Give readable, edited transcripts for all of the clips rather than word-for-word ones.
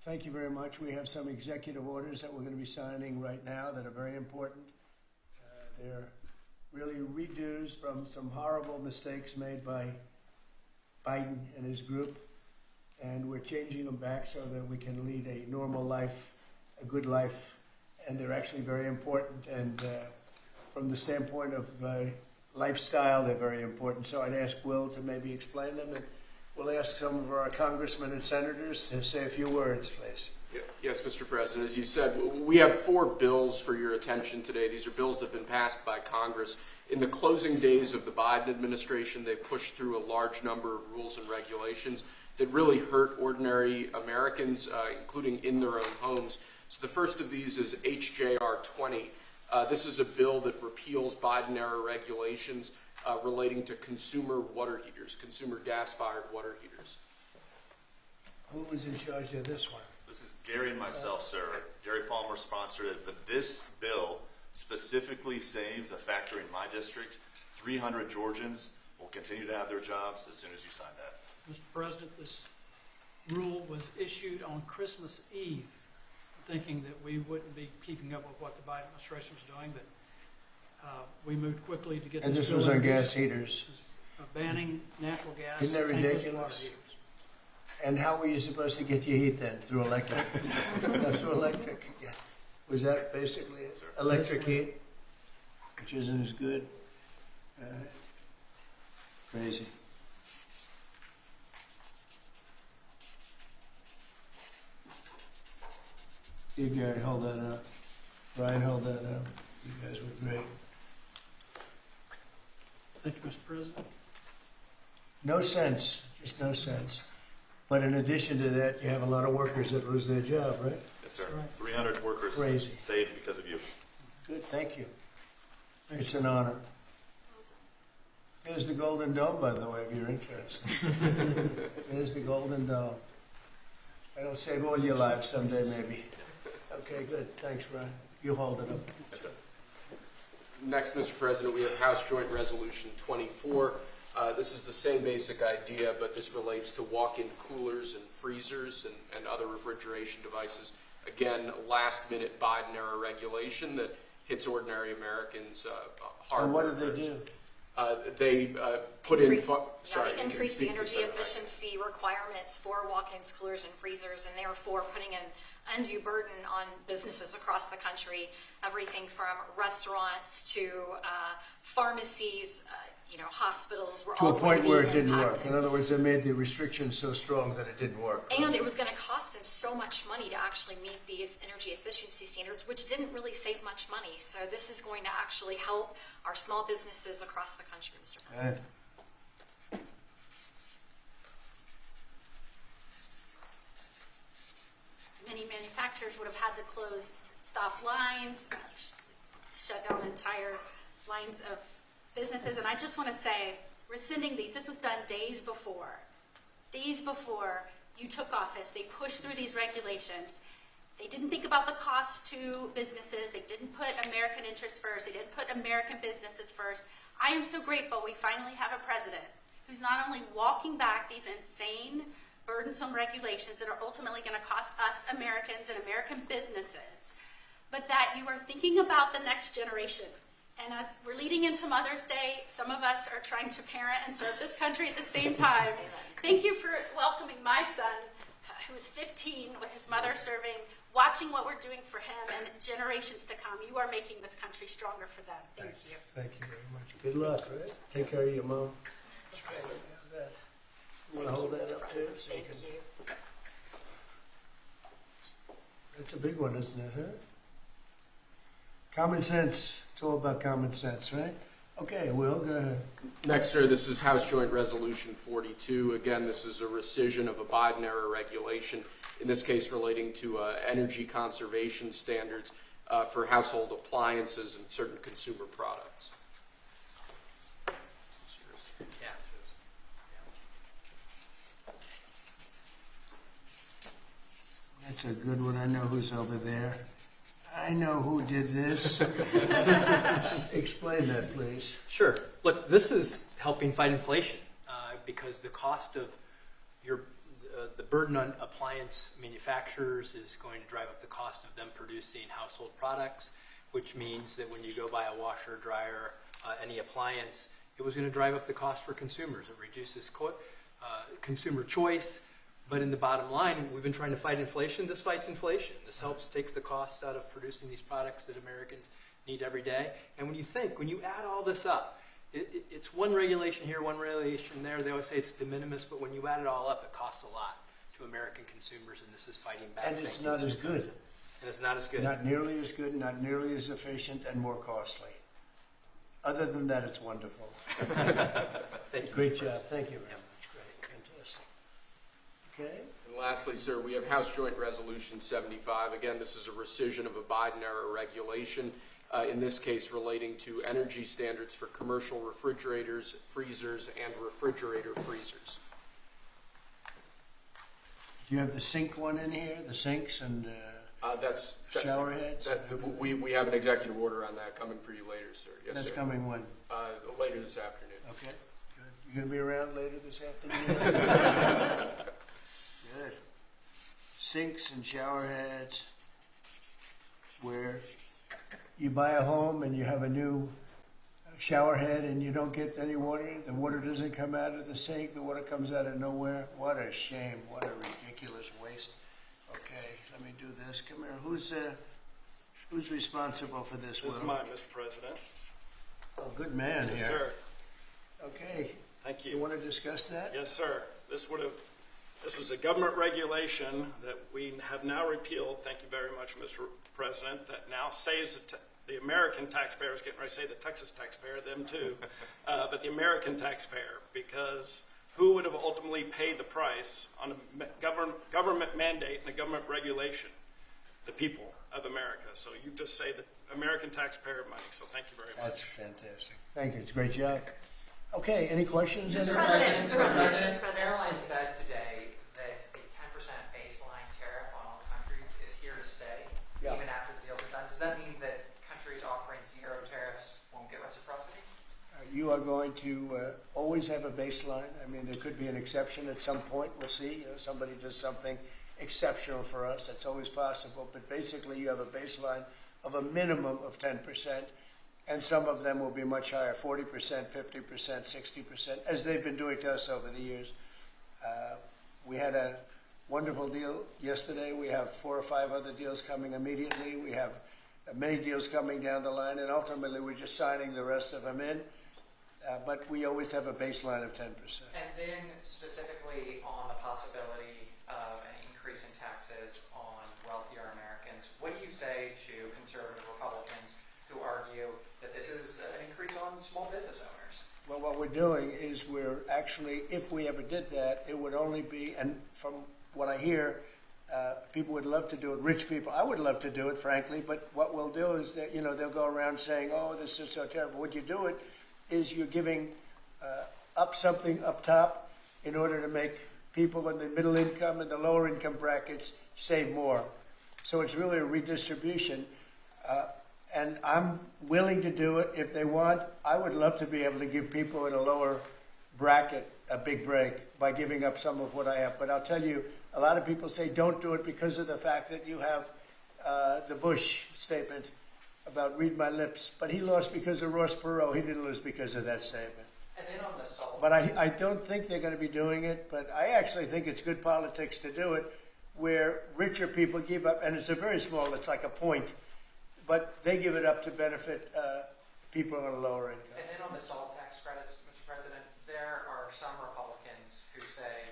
Thank you very much. We have some executive orders that we're going to be signing right now that are very important. They're really redos from some horrible mistakes made by Biden and his group, and we're changing them back so that we can lead a normal life, a good life, and they're actually very important. And from the standpoint of lifestyle, they're very important. So I'd ask Will to maybe explain them, and we'll ask some of our congressmen and senators to say a few words, please. Yes, Mr. President. As you said, we have 4 bills for your attention today. These are bills that have been passed by Congress. In the closing days of the Biden administration, they pushed through a large number of rules and regulations that really hurt ordinary Americans, including in their own homes. So the first of these is HJR 20. This is a bill that repeals Biden-era regulations relating to consumer water heaters, consumer gas-fired water heaters. Who was in charge of this one? This is Gary and myself, sir. Gary Palmer sponsored it, but this bill specifically saves a factory in my district. 300 Georgians will continue to have their jobs as soon as you sign that. Mr. President, this rule was issued on Christmas Eve, thinking that we wouldn't be keeping up with what the Biden administration was doing, but we moved quickly to get And this this was bill on introduced. gas heaters. Banning natural gas. Isn't that tankless water ridiculous? heaters. And how were you supposed to get your heat then? Through electric? That's through electric. Yeah. Was that basically it? Yes, sir. Electric heat, which isn't as good. Crazy. You Gary, hold that up. Brian, hold that up. You guys were great. Thank you, Mr. President. No sense, just no sense. But in addition to that, you have a lot of workers that lose their job, right? Yes, sir. Right. 300 workers Crazy. saved because of you. Good, thank you. Thank It's you. an honor. There's the Golden Dome, by the way, if you're interested. There's the Golden Dome. That'll save all your lives someday, maybe. Okay, good. Thanks, Brian. You hold it up. Yes, sir. Next, Mr. President, we have House Joint Resolution 24. This is the same basic idea, but this relates to walk-in coolers and freezers and other refrigeration devices. Again, last-minute Biden-era regulation that hits ordinary Americans hard. And what did they do? They put increase the speak to energy this. efficiency requirements for walk-ins, coolers, and freezers, and therefore putting an undue burden on businesses across the country. Everything from restaurants to pharmacies, hospitals were To all a point being where it didn't work. impacted. In other words, they made the restrictions so strong that it didn't work. And it was going to cost them so much money to actually meet the energy efficiency standards, which didn't really save much money. So this is going to actually help our small businesses across the country, Mr. President. Right. Many manufacturers would have had to close, stop lines, shut down entire lines of businesses. And I just want to say, rescinding these, this was done days before you took office. They pushed through these regulations. They didn't think about the cost to businesses. They didn't put American interests first. They didn't put American businesses first. I am so grateful we finally have a president who's not only walking back these insane, burdensome regulations that are ultimately going to cost us Americans and American businesses, but that you are thinking about the next generation. And as we're leading into Mother's Day, some of us are trying to parent and serve this country at the same time. Thank you for welcoming my son, who's 15, with his mother serving, watching what we're doing for him and generations to come. You are making this country stronger for them. Thank you. Thank you very much. Good luck, right? Take care of your mom. You want to hold that up too? So Thank can- you. That's a big one, isn't it, huh? Common sense. It's all about common sense, right? Okay, Will, go ahead. Next, sir, this is House Joint Resolution 42. Again, this is a rescission of a Biden-era regulation, in this case relating to energy conservation standards for household appliances and certain consumer products. That's a good one. I know who's over there. I know who did this. Explain that, please. Sure. Look, this is helping fight inflation because the cost of your the burden on appliance manufacturers is going to drive up the cost of them producing household products, which means that when you go buy a washer, dryer, any appliance, it was going to drive up the cost for consumers. It reduces consumer choice. But in the bottom line, we've been trying to fight inflation. This fights inflation. This takes the cost out of producing these products that Americans need every day. And when you add all this up, it's one regulation here, one regulation there. They always say it's de minimis, but when you add it all up, it costs a lot to American consumers, and this is fighting back. And it's not as good. And it's not as good. Not nearly as good, not nearly as efficient, and more costly. Other than that, it's wonderful. Thank you, Great Mr. job. President. Thank you very much. Great. Fantastic. Okay. And lastly, sir, we have House Joint Resolution 75. Again, this is a rescission of a Biden-era regulation, in this case relating to energy standards for commercial refrigerators, freezers, and refrigerator freezers. Do you have the sink one in here? The sinks and shower heads? We have an executive order on that coming for you later, sir. Yes, That's sir. coming when? Later this afternoon. Okay, good. You gonna be around later this afternoon? Good. Sinks and shower heads, where you buy a home and you have a new shower head and you don't get any water. The water doesn't come out of the sink. The water comes out of nowhere. What a shame. What a ridiculous waste. Okay, let me do this. Come here. Who's responsible for this? This is Will? mine, Mr. President. Oh, good man Yes, here. sir. Okay. Thank You you. want to discuss that? Yes, sir. This was a government regulation that we have now repealed. Thank you very much, Mr. President. That now saves the American taxpayer. I was getting ready to say the Texas taxpayer, them too, but the American taxpayer, because who would have ultimately paid the price on a government mandate and a government regulation? The people of America. So you just say the American taxpayer money. So thank you very That's much. fantastic. Thank you. It's a great job. Okay, any questions? Mr. President, airline said today that a 10% baseline tariff on all countries is here to stay, Yeah. even after the deals are done. Does that mean that countries offering zero tariffs won't get reciprocity? You are going to always have a baseline. I mean, there could be an exception at some point. We'll see. Somebody does something exceptional for us. That's always possible. But basically, you have a baseline of a minimum of 10%. And some of them will be much higher, 40%, 50%, 60%, as they've been doing to us over the years. We had a wonderful deal yesterday. We have 4 or 5 other deals coming immediately. We have many deals coming down the line, and ultimately we're just signing the rest of them in. But we always have a baseline of 10%. And then specifically on the possibility of an increase in taxes on wealthier Americans, what do you say to conservative Republicans who argue that this is an increase on small business owners? Well, what we're doing is we're actually, if we ever did that, it would only be, and from what I hear, people would love to do it, rich people. I would love to do it, frankly, but what we'll do is that, they'll go around saying, oh, this is so terrible. What you do it is you're giving up something up top in order to make people in the middle income and the lower income brackets save more. So it's really a redistribution. And I'm willing to do it if they want. I would love to be able to give people in a lower bracket a big break by giving up some of what I have. But I'll tell you, a lot of people say don't do it because of the fact that you have the Bush statement about read my lips. But he lost because of Ross Perot. He didn't lose because of that statement. And then on the salt. But I don't think they're going to be doing it. But I actually think it's good politics to do it where richer people give up. And it's a very small, it's like a point. But they give it up to benefit people on a lower income. And then on the salt tax credits, Mr. President, there are some Republicans who say,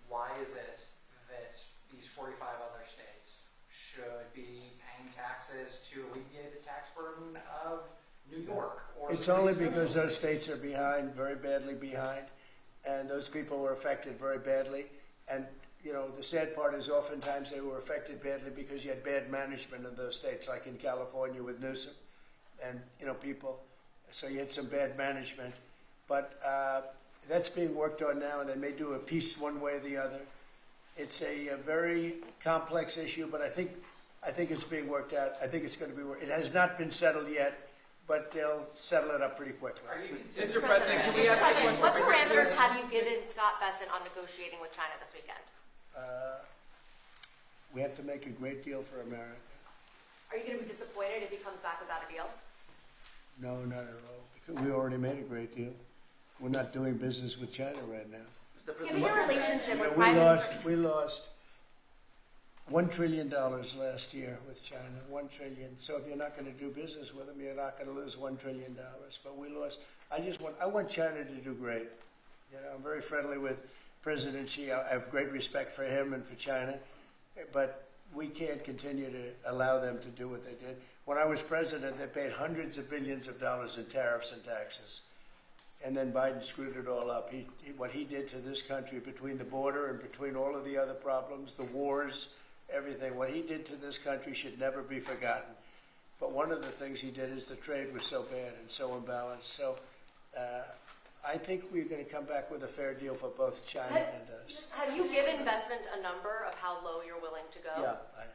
why is it that these 45 other states should be paying taxes to alleviate the tax burden of New York? Or It's only because those states are behind, very badly behind, and those people were affected very badly. And the sad part is oftentimes they were affected badly because you had bad management in those states, like in California with Newsom and, people. So you had some bad management. But that's being worked on now, and they may do a piece one way or the other. It's a very complex issue, but I think it's being worked out. I think it's going to be worked. It has not been settled yet, but they'll settle it up pretty quickly. Are you Mr. President, can we ask a question? What parameters have you given Scott Bessent on negotiating with China this weekend? we have to make a great deal for America. Are you going to be disappointed if he comes back without a deal? No, not at all, because we already made a great deal. We're not doing business with China right now. Given your relationship with We Prime lost, Minister, we lost $1 trillion last year with China, 1 trillion. So if you're not going to do business with them, you're not going to lose $1 trillion. But we lost. I want China to do great. You know, I'm very friendly with President Xi. I have great respect for him and for China, but we can't continue to allow them to do what they did. When I was president, they paid hundreds of billions of dollars in tariffs and taxes. And then Biden screwed it all up. What he did to this country between the border and between all of the other problems, the wars, everything, what he did to this country should never be forgotten. But one of the things he did is the trade was so bad and so imbalanced. So I think we're going to come back with a fair deal for both China and us. have you given Besant a number of how low you're willing to go? Yeah, I am.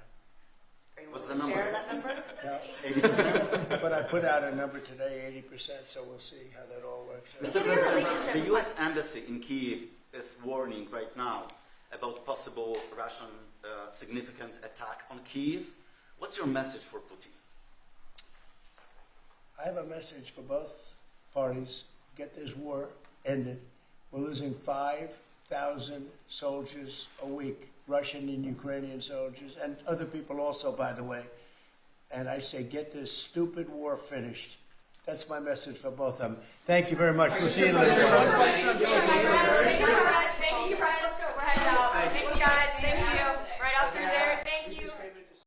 Are you What's willing the to share number? that number? Yeah. But I put out a number today, 80%, so we'll see how that all works out. Mr. Given your President, relationship the U.S. with- Embassy in Kyiv is warning right now about possible Russian significant attack on Kyiv. What's your message for Putin? I have a message for both parties. Get this war ended. We're losing 5,000 soldiers a week, Russian and Ukrainian soldiers, and other people also, by the way. And I say, get this stupid war finished. That's my message for both of them. Thank you very much. We'll see you later. Thank you, guys. We're heading out. Thank you, guys. Thank you.